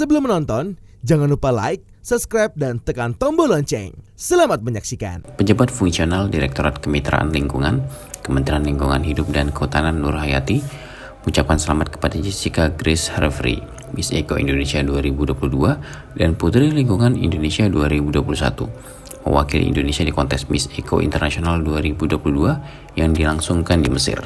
Sebelum menonton, jangan lupa like, subscribe, dan tekan tombol lonceng. Selamat menyaksikan. Pejabat Fungsional Direktorat Kemitraan Lingkungan, Kementerian Lingkungan Hidup dan Kehutanan Nur Hayati mengucapkan selamat kepada Jessica Grace Harvey, Miss Eko Indonesia 2022 dan Putri Lingkungan Indonesia 2021, mewakili Indonesia di kontes Miss Eko Internasional 2022 yang dilangsungkan di Mesir.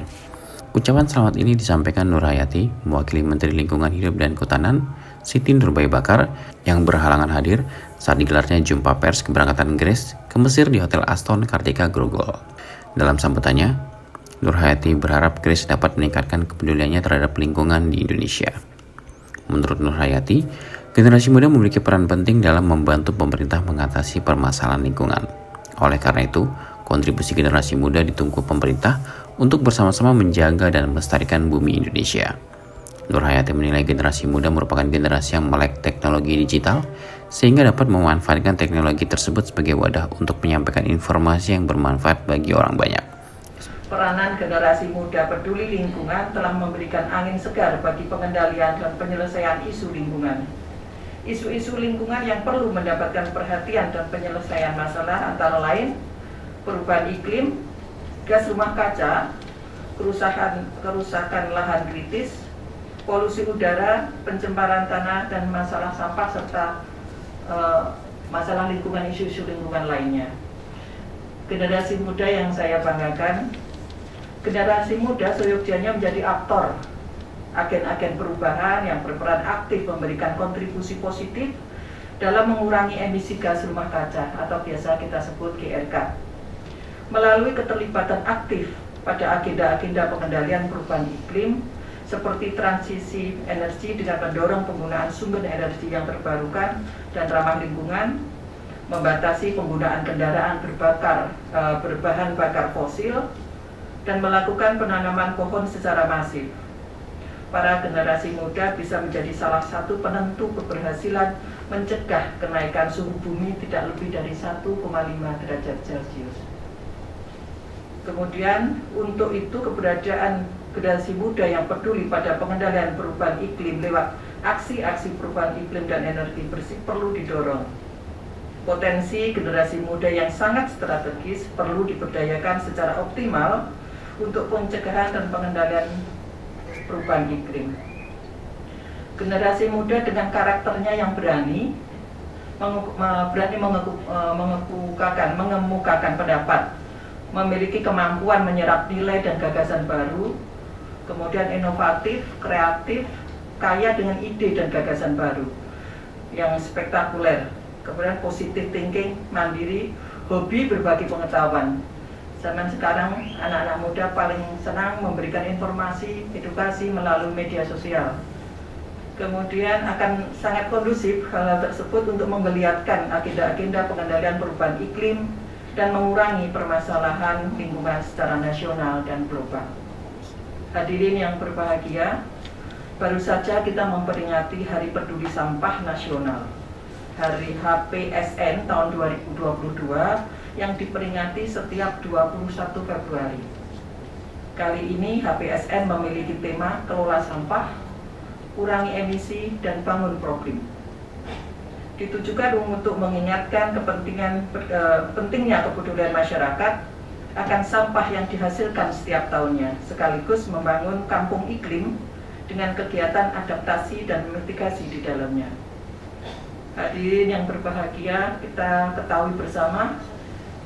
Ucapan selamat ini disampaikan Nur Hayati, mewakili Menteri Lingkungan Hidup dan Kehutanan, Siti Nurbaya Bakar, yang berhalangan hadir saat digelarnya jumpa pers keberangkatan Grace ke Mesir di Hotel Aston Kartika Grogol. Dalam sambutannya, Nur Hayati berharap Grace dapat meningkatkan kepeduliannya terhadap lingkungan di Indonesia. Menurut Nur Hayati, generasi muda memiliki peran penting dalam membantu pemerintah mengatasi permasalahan lingkungan. Oleh karena itu, kontribusi generasi muda ditunggu pemerintah untuk bersama-sama menjaga dan melestarikan bumi Indonesia. Nur Hayati menilai generasi muda merupakan generasi yang melek teknologi digital, sehingga dapat memanfaatkan teknologi tersebut sebagai wadah untuk menyampaikan informasi yang bermanfaat bagi orang banyak. Peranan generasi muda peduli lingkungan telah memberikan angin segar bagi pengendalian dan penyelesaian isu lingkungan. Isu-isu lingkungan yang perlu mendapatkan perhatian dan penyelesaian masalah antara lain perubahan iklim, gas rumah kaca, kerusakan lahan kritis, polusi udara, pencemaran tanah, dan masalah sampah serta masalah lingkungan, isu-isu lingkungan lainnya. Generasi muda yang saya banggakan, generasi muda seyogyanya menjadi aktor, agen-agen perubahan yang berperan aktif memberikan kontribusi positif dalam mengurangi emisi gas rumah kaca atau biasa kita sebut GRK. Melalui keterlibatan aktif pada agenda-agenda pengendalian perubahan iklim seperti transisi energi dengan mendorong penggunaan sumber energi yang terbarukan dan ramah lingkungan, membatasi penggunaan kendaraan berbahan bakar fosil, dan melakukan penanaman pohon secara masif. Para generasi muda bisa menjadi salah satu penentu keberhasilan mencegah kenaikan suhu bumi tidak lebih dari 1,5 derajat Celcius. Kemudian untuk itu keberadaan generasi muda yang peduli pada pengendalian perubahan iklim lewat aksi-aksi perubahan iklim dan energi bersih perlu didorong. Potensi generasi muda yang sangat strategis perlu diberdayakan secara optimal untuk pencegahan dan pengendalian perubahan iklim. Generasi muda dengan karakternya yang berani mengemukakan pendapat, memiliki kemampuan menyerap nilai dan gagasan baru, kemudian inovatif, kreatif, kaya dengan ide dan gagasan baru yang spektakuler, kemudian positive thinking, mandiri, hobi berbagi pengetahuan. Zaman sekarang anak-anak muda paling senang memberikan informasi, edukasi melalui media sosial. Kemudian akan sangat kondusif hal tersebut untuk menggeliatkan agenda-agenda pengendalian perubahan iklim dan mengurangi permasalahan lingkungan secara nasional dan global. Hadirin yang berbahagia, baru saja kita memperingati Hari Peduli Sampah Nasional, Hari HPSN tahun 2022 yang diperingati setiap 21 Februari. Kali ini HPSN memiliki tema Kelola Sampah, Kurangi Emisi, dan Bangun Problem. Ditujukan untuk mengingatkan pentingnya kepedulian masyarakat akan sampah yang dihasilkan setiap tahunnya, sekaligus membangun kampung iklim dengan kegiatan adaptasi dan mitigasi di dalamnya. Hadirin yang berbahagia, kita ketahui bersama,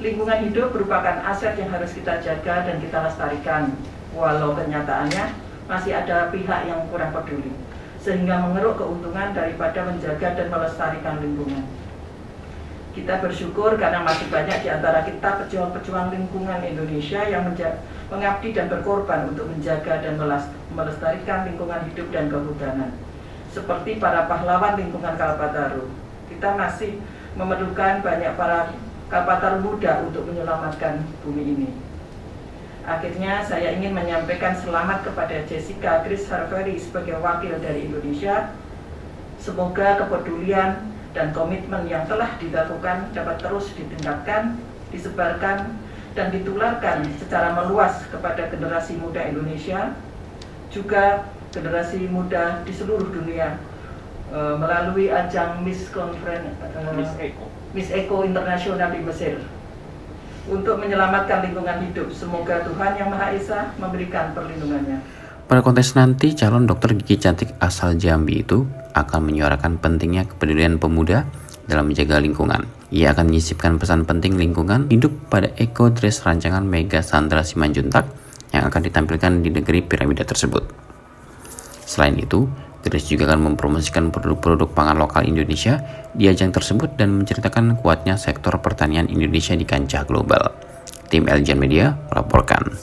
lingkungan hidup merupakan aset yang harus kita jaga dan kita lestarikan, walau kenyataannya masih ada pihak yang kurang peduli, sehingga mengeruk keuntungan daripada menjaga dan melestarikan lingkungan. Kita bersyukur karena masih banyak di antara kita pejuang-pejuang lingkungan Indonesia yang mengabdi dan berkorban untuk menjaga dan melestarikan lingkungan hidup dan kehutanan. Seperti para pahlawan lingkungan Kalpataru, kita masih memerlukan banyak para Kalpataru muda untuk menyelamatkan bumi ini. Akhirnya saya ingin menyampaikan selamat kepada Jessica Grace Harvey sebagai wakil dari Indonesia. Semoga kepedulian dan komitmen yang telah dilakukan dapat terus ditingkatkan, disebarkan, dan ditularkan secara meluas kepada generasi muda Indonesia, juga generasi muda di seluruh dunia melalui ajang Miss Eco Internasional di Mesir untuk menyelamatkan lingkungan hidup. Semoga Tuhan Yang Maha Esa memberikan perlindungannya. Pada kontes nanti, calon dokter gigi cantik asal Jambi itu akan menyuarakan pentingnya kepedulian pemuda dalam menjaga lingkungan. Ia akan menyisipkan pesan penting lingkungan hidup pada Eco Dress rancangan Mega Sandra Simanjuntak yang akan ditampilkan di negeri piramida tersebut. Selain itu, Grace juga akan mempromosikan produk-produk pangan lokal Indonesia di ajang tersebut dan menceritakan kuatnya sektor pertanian Indonesia di kancah global. Tim Eljan Media melaporkan.